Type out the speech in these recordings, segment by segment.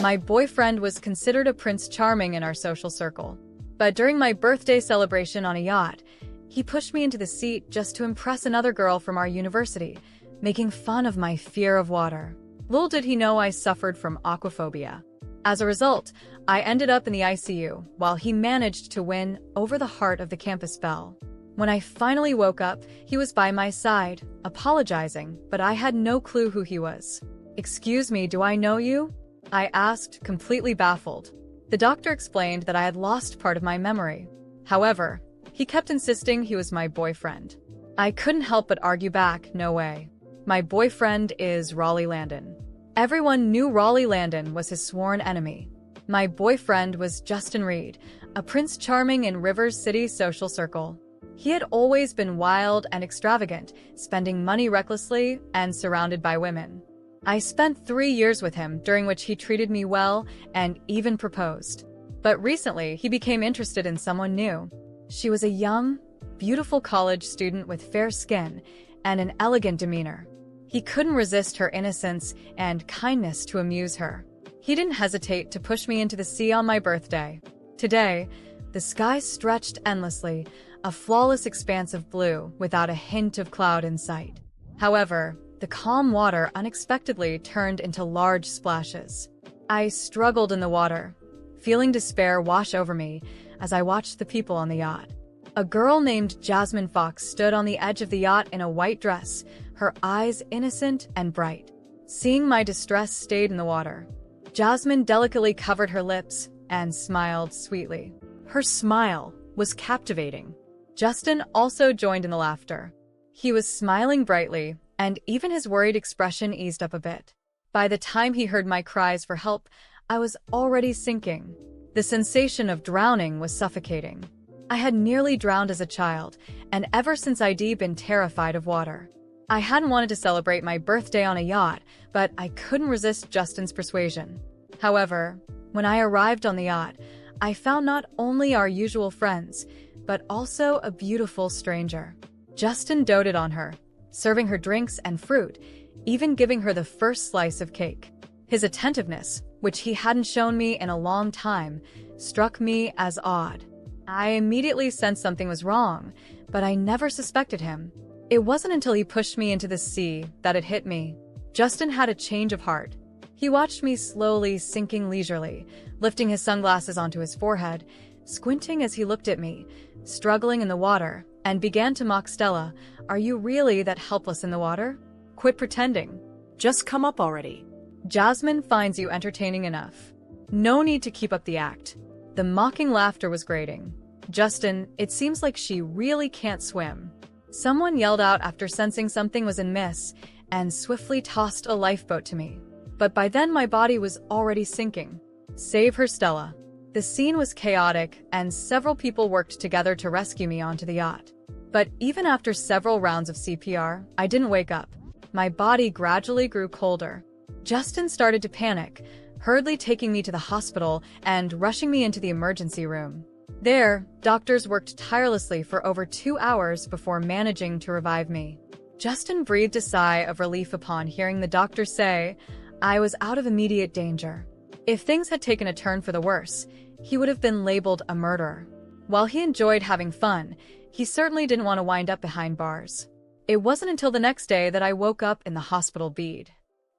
My boyfriend was considered a Prince Charming in our social circle. But during my birthday celebration on a yacht, he pushed me into the seat just to impress another girl from our university, making fun of my fear of water. Little did he know I suffered from aquaphobia. As a result, I ended up in the ICU, while he managed to win over the heart of the campus belle. When I finally woke up, he was by my side, apologizing, but I had no clue who he was. "Excuse me, do I know you?" I asked, completely baffled. The doctor explained that I had lost part of my memory. However, he kept insisting he was my boyfriend. I couldn't help but argue back, "No way. My boyfriend is Raleigh Landon." Everyone knew Raleigh Landon was his sworn enemy. My boyfriend was Justin Reed, a Prince Charming in Rivers City social circle. He had always been wild and extravagant, spending money recklessly and surrounded by women. I spent 3 years with him, during which he treated me well and even proposed. But recently, he became interested in someone new. She was a young, beautiful college student with fair skin and an elegant demeanor. He couldn't resist her innocence and kindness to amuse her. He didn't hesitate to push me into the sea on my birthday. Today, the sky stretched endlessly, a flawless expanse of blue without a hint of cloud in sight. However, the calm water unexpectedly turned into large splashes. I struggled in the water, feeling despair wash over me as I watched the people on the yacht. A girl named Jasmine Fox stood on the edge of the yacht in a white dress, her eyes innocent and bright. Seeing my distress stayed in the water. Jasmine delicately covered her lips and smiled sweetly. Her smile was captivating. Justin also joined in the laughter. He was smiling brightly, and even his worried expression eased up a bit. By the time he heard my cries for help, I was already sinking. The sensation of drowning was suffocating. I had nearly drowned as a child, and ever since I'd been terrified of water. I hadn't wanted to celebrate my birthday on a yacht, but I couldn't resist Justin's persuasion. However, when I arrived on the yacht, I found not only our usual friends, but also a beautiful stranger. Justin doted on her, serving her drinks and fruit, even giving her the first slice of cake. His attentiveness, which he hadn't shown me in a long time, struck me as odd. I immediately sensed something was wrong, but I never suspected him. It wasn't until he pushed me into the sea that it hit me. Justin had a change of heart. He watched me slowly sinking leisurely, lifting his sunglasses onto his forehead, squinting as he looked at me, struggling in the water, and began to mock. "Stella, are you really that helpless in the water? Quit pretending. Just come up already. Jasmine finds you entertaining enough. No need to keep up the act." The mocking laughter was grating. "Justin, it seems like she really can't swim." Someone yelled out after sensing something was amiss and swiftly tossed a lifeboat to me. But by then my body was already sinking. "Save her, Stella." The scene was chaotic, and several people worked together to rescue me onto the yacht. But even after several rounds of CPR, I didn't wake up. My body gradually grew colder. Justin started to panic, hurriedly taking me to the hospital and rushing me into the emergency room. There, doctors worked tirelessly for over 2 hours before managing to revive me. Justin breathed a sigh of relief upon hearing the doctor say I was out of immediate danger. If things had taken a turn for the worse, he would have been labeled a murderer. While he enjoyed having fun, he certainly didn't want to wind up behind bars. It wasn't until the next day that I woke up in the hospital bed.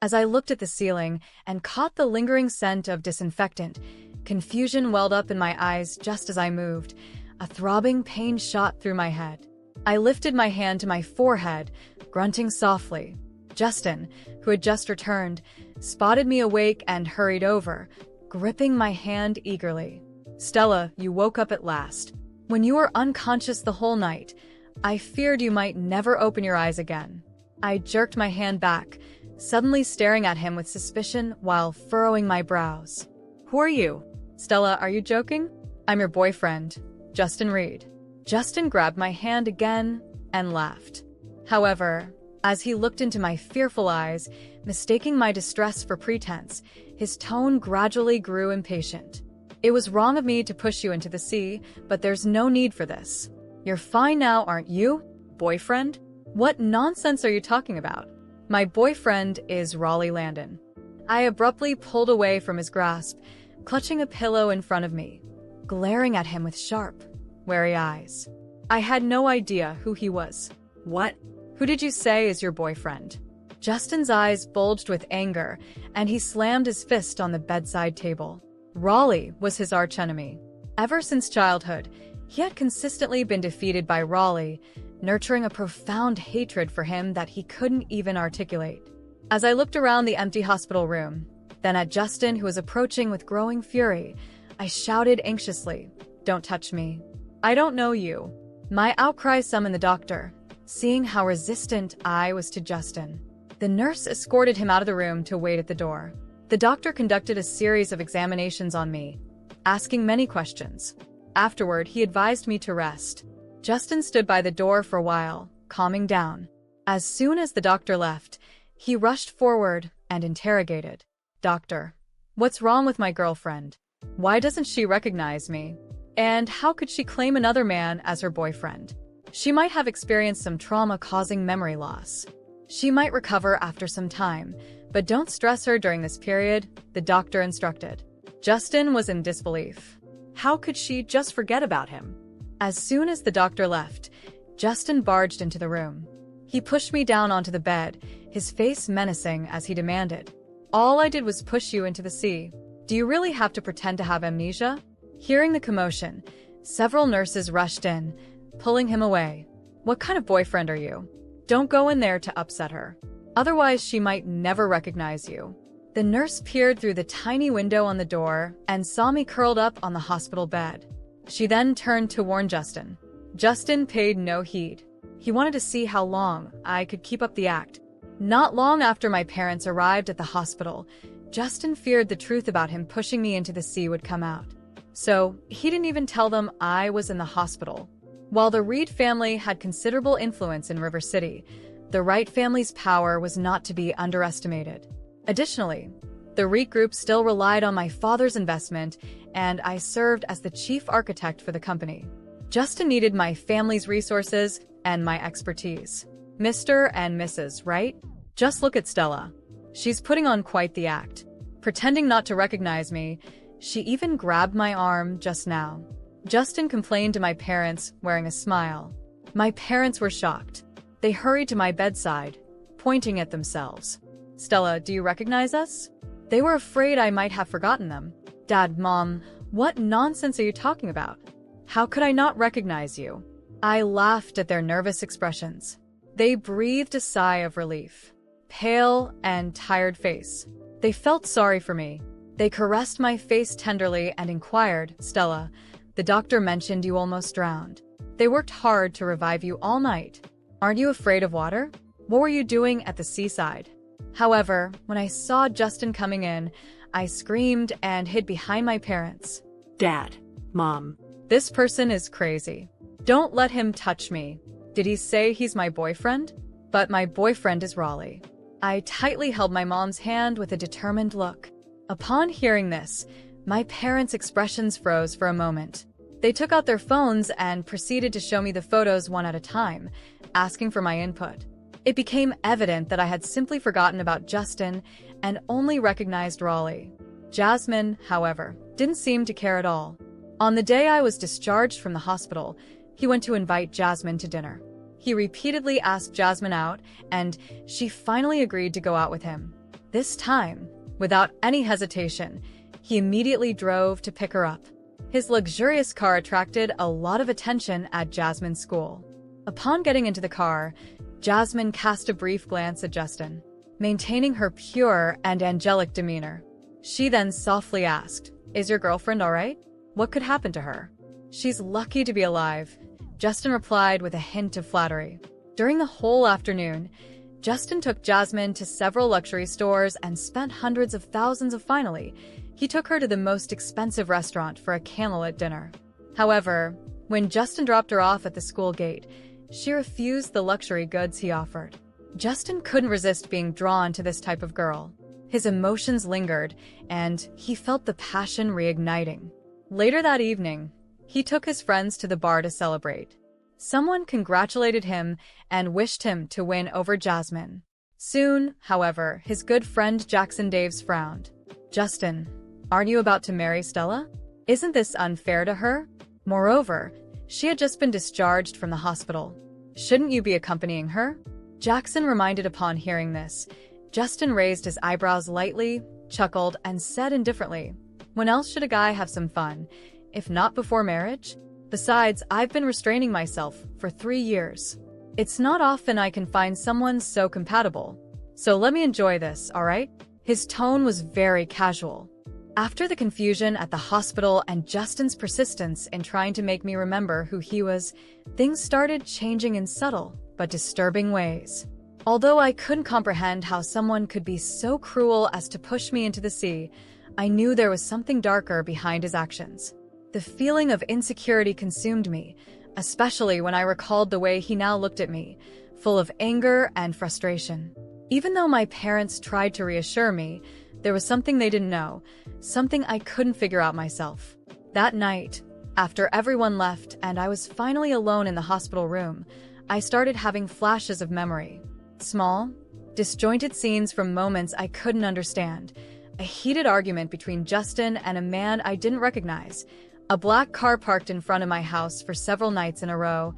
As I looked at the ceiling and caught the lingering scent of disinfectant, confusion welled up in my eyes just as I moved. A throbbing pain shot through my head. I lifted my hand to my forehead, grunting softly. Justin, who had just returned, spotted me awake and hurried over, gripping my hand eagerly. "Stella, you woke up at last. When you were unconscious the whole night, I feared you might never open your eyes again." I jerked my hand back, suddenly staring at him with suspicion while furrowing my brows. "Who are you?" "Stella, are you joking? I'm your boyfriend, Justin Reed." Justin grabbed my hand again and laughed. However, as he looked into my fearful eyes, mistaking my distress for pretense, his tone gradually grew impatient. "It was wrong of me to push you into the sea, but there's no need for this. You're fine now, aren't you? Boyfriend? What nonsense are you talking about? My boyfriend is Raleigh Landon." I abruptly pulled away from his grasp, clutching a pillow in front of me, glaring at him with sharp, wary eyes. I had no idea who he was. What? Who did you say is your boyfriend? Justin's eyes bulged with anger, and he slammed his fist on the bedside table. Raleigh was his archenemy. Ever since childhood, he had consistently been defeated by Raleigh, nurturing a profound hatred for him that he couldn't even articulate. As I looked around the empty hospital room, then at Justin, who was approaching with growing fury, I shouted anxiously, "Don't touch me. I don't know you." My outcry summoned the doctor, seeing how resistant I was to Justin. The nurse escorted him out of the room to wait at the door. The doctor conducted a series of examinations on me, asking many questions. Afterward, he advised me to rest. Justin stood by the door for a while, calming down. As soon as the doctor left, he rushed forward and interrogated. "Doctor, what's wrong with my girlfriend? Why doesn't she recognize me? And how could she claim another man as her boyfriend? She might have experienced some trauma causing memory loss. She might recover after some time, but don't stress her during this period," the doctor instructed. Justin was in disbelief. How could she just forget about him? As soon as the doctor left, Justin barged into the room. He pushed me down onto the bed, his face menacing as he demanded, "All I did was push you into the sea. Do you really have to pretend to have amnesia?" Hearing the commotion, several nurses rushed in, pulling him away. "What kind of boyfriend are you? Don't go in there to upset her. Otherwise, she might never recognize you." The nurse peered through the tiny window on the door and saw me curled up on the hospital bed. She then turned to warn Justin. Justin paid no heed. He wanted to see how long I could keep up the act. Not long after my parents arrived at the hospital, Justin feared the truth about him pushing me into the sea would come out. So he didn't even tell them I was in the hospital. While the Reed family had considerable influence in River City, the Wright family's power was not to be underestimated. Additionally, the Reed group still relied on my father's investment, and I served as the chief architect for the company. Justin needed my family's resources and my expertise. Mr. and Mrs. Wright? Just look at Stella. She's putting on quite the act. Pretending not to recognize me, she even grabbed my arm just now. Justin complained to my parents, wearing a smile. My parents were shocked. They hurried to my bedside, pointing at themselves. "Stella, do you recognize us?" They were afraid I might have forgotten them. "Dad, Mom, what nonsense are you talking about? How could I not recognize you?" I laughed at their nervous expressions. They breathed a sigh of relief. Pale and tired face. They felt sorry for me. They caressed my face tenderly and inquired, "Stella, the doctor mentioned you almost drowned. They worked hard to revive you all night. Aren't you afraid of water? What were you doing at the seaside?" However, when I saw Justin coming in, I screamed and hid behind my parents. "Dad, Mom. This person is crazy. Don't let him touch me. Did he say he's my boyfriend? But my boyfriend is Raleigh." I tightly held my mom's hand with a determined look. Upon hearing this, my parents' expressions froze for a moment. They took out their phones and proceeded to show me the photos one at a time, asking for my input. It became evident that I had simply forgotten about Justin and only recognized Raleigh. Jasmine, however, didn't seem to care at all. On the day I was discharged from the hospital, he went to invite Jasmine to dinner. He repeatedly asked Jasmine out, and she finally agreed to go out with him. This time, without any hesitation, he immediately drove to pick her up. His luxurious car attracted a lot of attention at Jasmine's school. Upon getting into the car, Jasmine cast a brief glance at Justin, maintaining her pure and angelic demeanor. She then softly asked, "Is your girlfriend all right? What could happen to her?" "She's lucky to be alive," Justin replied with a hint of flattery. During the whole afternoon, Justin took Jasmine to several luxury stores and spent hundreds of thousands. Finally, he took her to the most expensive restaurant for a candlelit dinner. However, when Justin dropped her off at the school gate, she refused the luxury goods he offered. Justin couldn't resist being drawn to this type of girl. His emotions lingered, and he felt the passion reigniting. Later that evening, he took his friends to the bar to celebrate. Someone congratulated him and wished him to win over Jasmine. Soon, however, his good friend Jackson Daves frowned. "Justin, aren't you about to marry Stella? Isn't this unfair to her? Moreover, she had just been discharged from the hospital. Shouldn't you be accompanying her?" Jackson reminded upon hearing this. Justin raised his eyebrows lightly, chuckled, and said indifferently, "When else should a guy have some fun, if not before marriage? Besides, I've been restraining myself for 3 years. It's not often I can find someone so compatible. So let me enjoy this, all right?" His tone was very casual. After the confusion at the hospital and Justin's persistence in trying to make me remember who he was, things started changing in subtle but disturbing ways. Although I couldn't comprehend how someone could be so cruel as to push me into the sea, I knew there was something darker behind his actions. The feeling of insecurity consumed me, especially when I recalled the way he now looked at me, full of anger and frustration. Even though my parents tried to reassure me, there was something they didn't know, something I couldn't figure out myself. That night, after everyone left and I was finally alone in the hospital room, I started having flashes of memory. Small, disjointed scenes from moments I couldn't understand. A heated argument between Justin and a man I didn't recognize. A black car parked in front of my house for several nights in a row.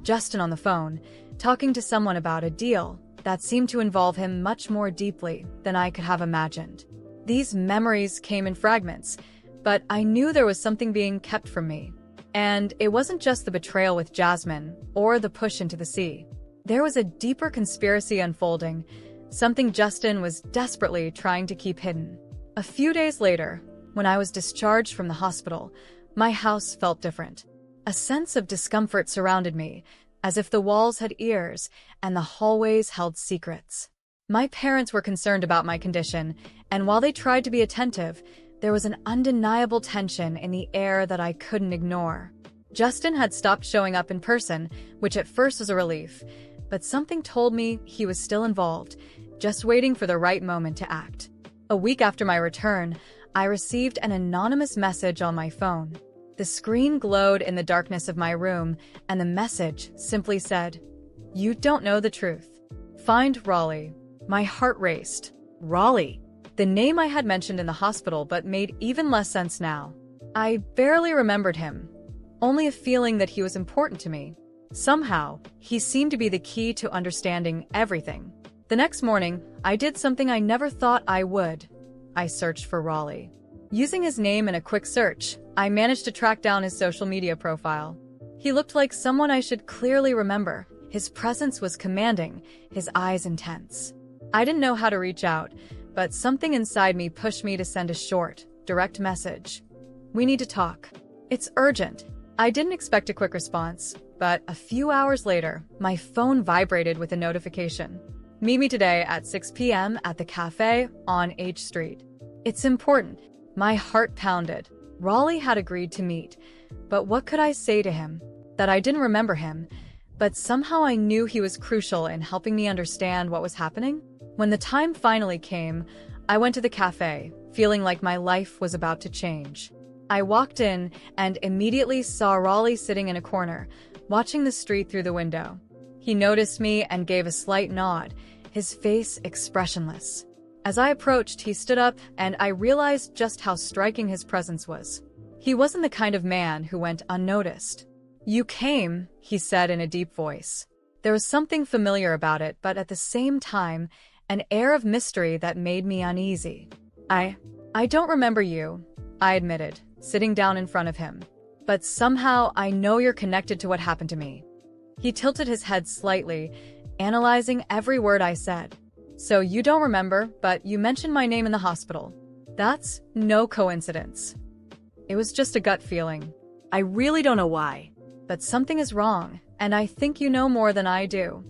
Justin on the phone, talking to someone about a deal that seemed to involve him much more deeply than I could have imagined. These memories came in fragments, but I knew there was something being kept from me. And it wasn't just the betrayal with Jasmine or the push into the sea. There was a deeper conspiracy unfolding, something Justin was desperately trying to keep hidden. A few days later, when I was discharged from the hospital, my house felt different. A sense of discomfort surrounded me, as if the walls had ears and the hallways held secrets. My parents were concerned about my condition, and while they tried to be attentive, there was an undeniable tension in the air that I couldn't ignore. Justin had stopped showing up in person, which at first was a relief, but something told me he was still involved, just waiting for the right moment to act. A week after my return, I received an anonymous message on my phone. The screen glowed in the darkness of my room, and the message simply said, "You don't know the truth. Find Raleigh." My heart raced. Raleigh. The name I had mentioned in the hospital but made even less sense now. I barely remembered him, only a feeling that he was important to me. Somehow, he seemed to be the key to understanding everything. The next morning, I did something I never thought I would. I searched for Raleigh. Using his name in a quick search, I managed to track down his social media profile. He looked like someone I should clearly remember. His presence was commanding, his eyes intense. I didn't know how to reach out, but something inside me pushed me to send a short, direct message. "We need to talk. It's urgent." I didn't expect a quick response, but a few hours later, my phone vibrated with a notification. "Meet me today at 6 p.m. at the cafe on H Street. It's important." My heart pounded. Raleigh had agreed to meet, but what could I say to him? That I didn't remember him, but somehow I knew he was crucial in helping me understand what was happening? When the time finally came, I went to the cafe, feeling like my life was about to change. I walked in and immediately saw Raleigh sitting in a corner, watching the street through the window. He noticed me and gave a slight nod, his face expressionless. As I approached, he stood up, and I realized just how striking his presence was. He wasn't the kind of man who went unnoticed. "You came," he said in a deep voice. There was something familiar about it, but at the same time, an air of mystery that made me uneasy. I don't remember you," I admitted, sitting down in front of him. "But somehow I know you're connected to what happened to me." He tilted his head slightly, analyzing every word I said. "So you don't remember, but you mentioned my name in the hospital. That's no coincidence. It was just a gut feeling. I really don't know why. But something is wrong, and I think you know more than I do."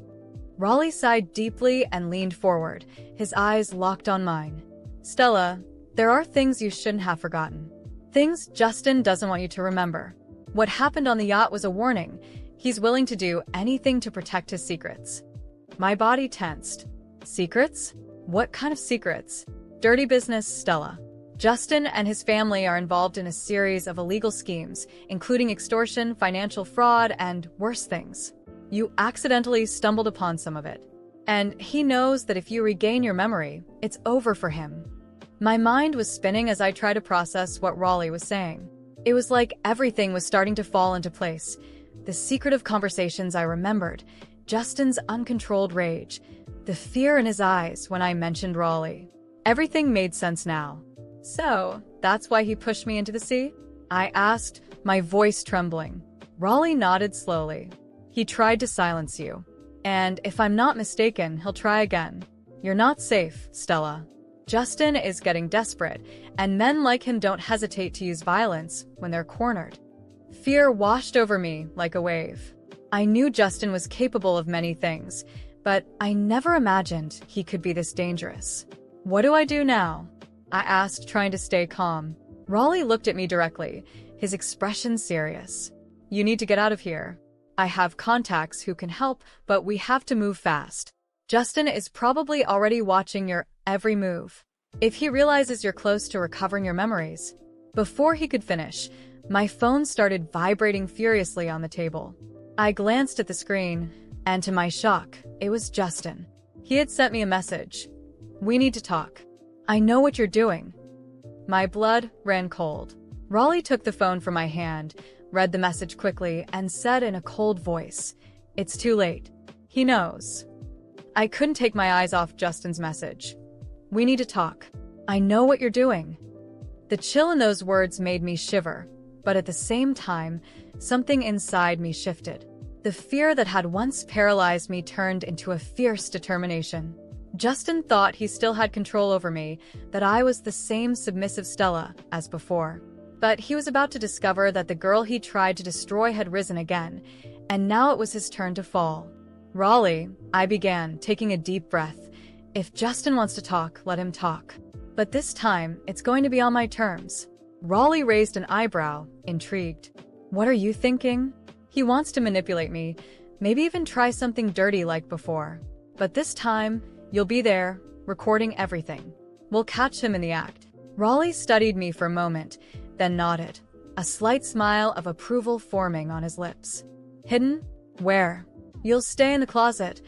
Raleigh sighed deeply and leaned forward, his eyes locked on mine. "Stella, there are things you shouldn't have forgotten. Things Justin doesn't want you to remember. What happened on the yacht was a warning. He's willing to do anything to protect his secrets." My body tensed. Secrets? What kind of secrets? Dirty business, Stella. Justin and his family are involved in a series of illegal schemes, including extortion, financial fraud, and worse things. You accidentally stumbled upon some of it. And he knows that if you regain your memory, it's over for him. My mind was spinning as I tried to process what Raleigh was saying. It was like everything was starting to fall into place. The secretive conversations I remembered, Justin's uncontrolled rage, the fear in his eyes when I mentioned Raleigh. Everything made sense now. So, that's why he pushed me into the sea? I asked, my voice trembling. Raleigh nodded slowly. He tried to silence you. And if I'm not mistaken, he'll try again. You're not safe, Stella. Justin is getting desperate, and men like him don't hesitate to use violence when they're cornered. Fear washed over me like a wave. I knew Justin was capable of many things, but I never imagined he could be this dangerous. What do I do now? I asked, trying to stay calm. Raleigh looked at me directly, his expression serious. You need to get out of here. I have contacts who can help, but we have to move fast. Justin is probably already watching your every move. If he realizes you're close to recovering your memories. Before he could finish, my phone started vibrating furiously on the table. I glanced at the screen, and to my shock, it was Justin. He had sent me a message. We need to talk. I know what you're doing. My blood ran cold. Raleigh took the phone from my hand, read the message quickly, and said in a cold voice, "It's too late. He knows." I couldn't take my eyes off Justin's message. We need to talk. I know what you're doing. The chill in those words made me shiver, but at the same time, something inside me shifted. The fear that had once paralyzed me turned into a fierce determination. Justin thought he still had control over me, that I was the same submissive Stella as before. But he was about to discover that the girl he tried to destroy had risen again, and now it was his turn to fall. Raleigh, I began, taking a deep breath. If Justin wants to talk, let him talk. But this time, it's going to be on my terms. Raleigh raised an eyebrow, intrigued. What are you thinking? He wants to manipulate me, maybe even try something dirty like before. But this time, you'll be there, recording everything. We'll catch him in the act. Raleigh studied me for a moment, then nodded, a slight smile of approval forming on his lips. Hidden? Where? You'll stay in the closet,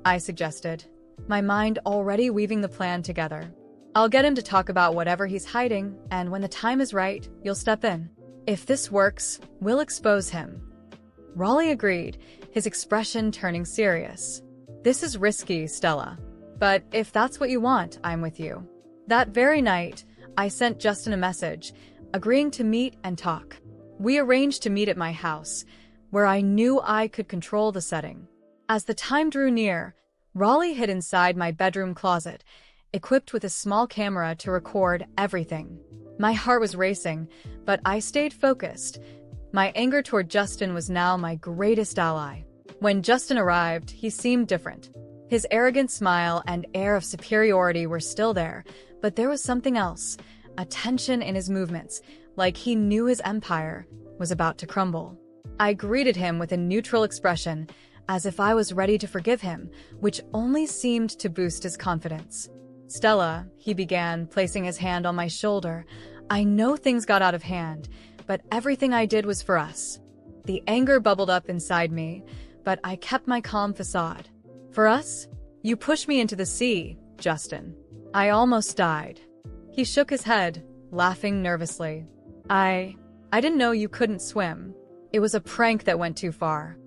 I suggested, my mind already weaving the plan together. I'll get him to talk about whatever he's hiding, and when the time is right, you'll step in. If this works, we'll expose him. Raleigh agreed, his expression turning serious. This is risky, Stella. But if that's what you want, I'm with you. That very night, I sent Justin a message, agreeing to meet and talk. We arranged to meet at my house, where I knew I could control the setting. As the time drew near, Raleigh hid inside my bedroom closet, equipped with a small camera to record everything. My heart was racing, but I stayed focused. My anger toward Justin was now my greatest ally. When Justin arrived, he seemed different. His arrogant smile and air of superiority were still there, but there was something else, a tension in his movements, like he knew his empire was about to crumble. I greeted him with a neutral expression, as if I was ready to forgive him, which only seemed to boost his confidence. Stella, he began, placing his hand on my shoulder. I know things got out of hand, but everything I did was for us. The anger bubbled up inside me, but I kept my calm facade. For us? You pushed me into the sea, Justin. I almost died. He shook his head, laughing nervously. I didn't know you couldn't swim. It was a prank that went too far.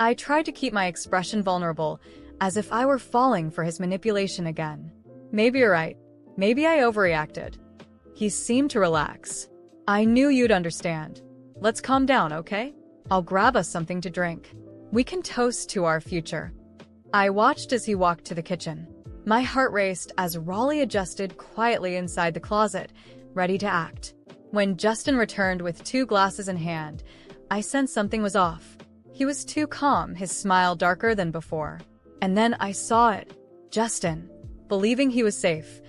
I tried to keep my expression vulnerable, as if I were falling for his manipulation again. Maybe you're right. Maybe I overreacted. He seemed to relax. I knew you'd understand. Let's calm down, okay? I'll grab us something to drink. We can toast to our future. I watched as he walked to the kitchen. My heart raced as Raleigh adjusted quietly inside the closet, ready to act. When Justin returned with 2 glasses in hand, I sensed something was off. He was too calm, his smile darker than before. And then I saw it. Justin, believing he was safe,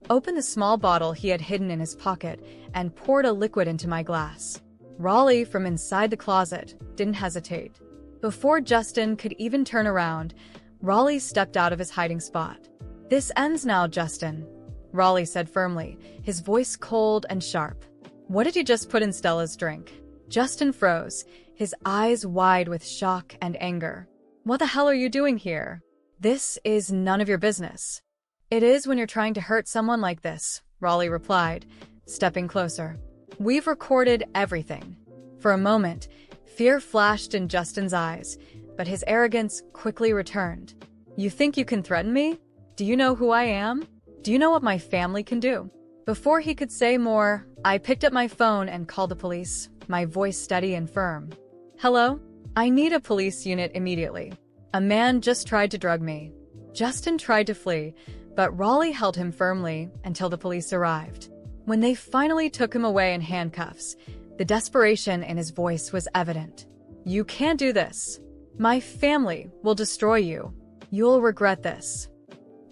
opened the small bottle he had hidden in his pocket and poured a liquid into my glass. Raleigh, from inside the closet, didn't hesitate. Before Justin could even turn around, Raleigh stepped out of his hiding spot. This ends now, Justin, Raleigh said firmly, his voice cold and sharp. What did you just put in Stella's drink? Justin froze, his eyes wide with shock and anger. What the hell are you doing here? This is none of your business. It is when you're trying to hurt someone like this, Raleigh replied, stepping closer. We've recorded everything. For a moment, fear flashed in Justin's eyes, but his arrogance quickly returned. You think you can threaten me? Do you know who I am? Do you know what my family can do? Before he could say more, I picked up my phone and called the police, my voice steady and firm. Hello? I need a police unit immediately. A man just tried to drug me. Justin tried to flee, but Raleigh held him firmly until the police arrived. When they finally took him away in handcuffs, the desperation in his voice was evident. You can't do this. My family will destroy you. You'll regret this.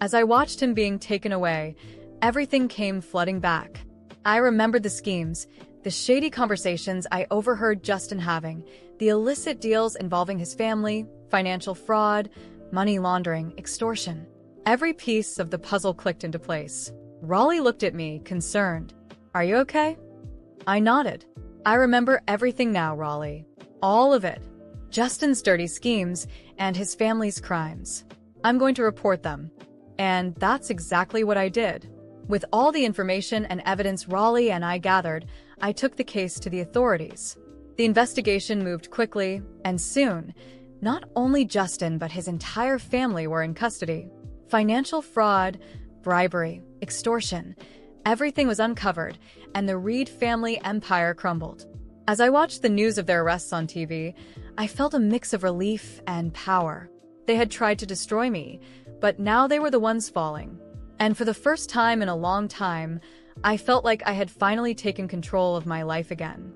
As I watched him being taken away, everything came flooding back. I remembered the schemes, the shady conversations I overheard Justin having, the illicit deals involving his family, financial fraud, money laundering, extortion. Every piece of the puzzle clicked into place. Raleigh looked at me, concerned. Are you okay? I nodded. I remember everything now, Raleigh. All of it. Justin's dirty schemes and his family's crimes. I'm going to report them. And that's exactly what I did. With all the information and evidence Raleigh and I gathered, I took the case to the authorities. The investigation moved quickly, and soon, not only Justin but his entire family were in custody. Financial fraud, bribery, extortion, everything was uncovered, and the Reed family empire crumbled. As I watched the news of their arrests on TV, I felt a mix of relief and power. They had tried to destroy me, but now they were the ones falling. And for the first time in a long time, I felt like I had finally taken control of my life again.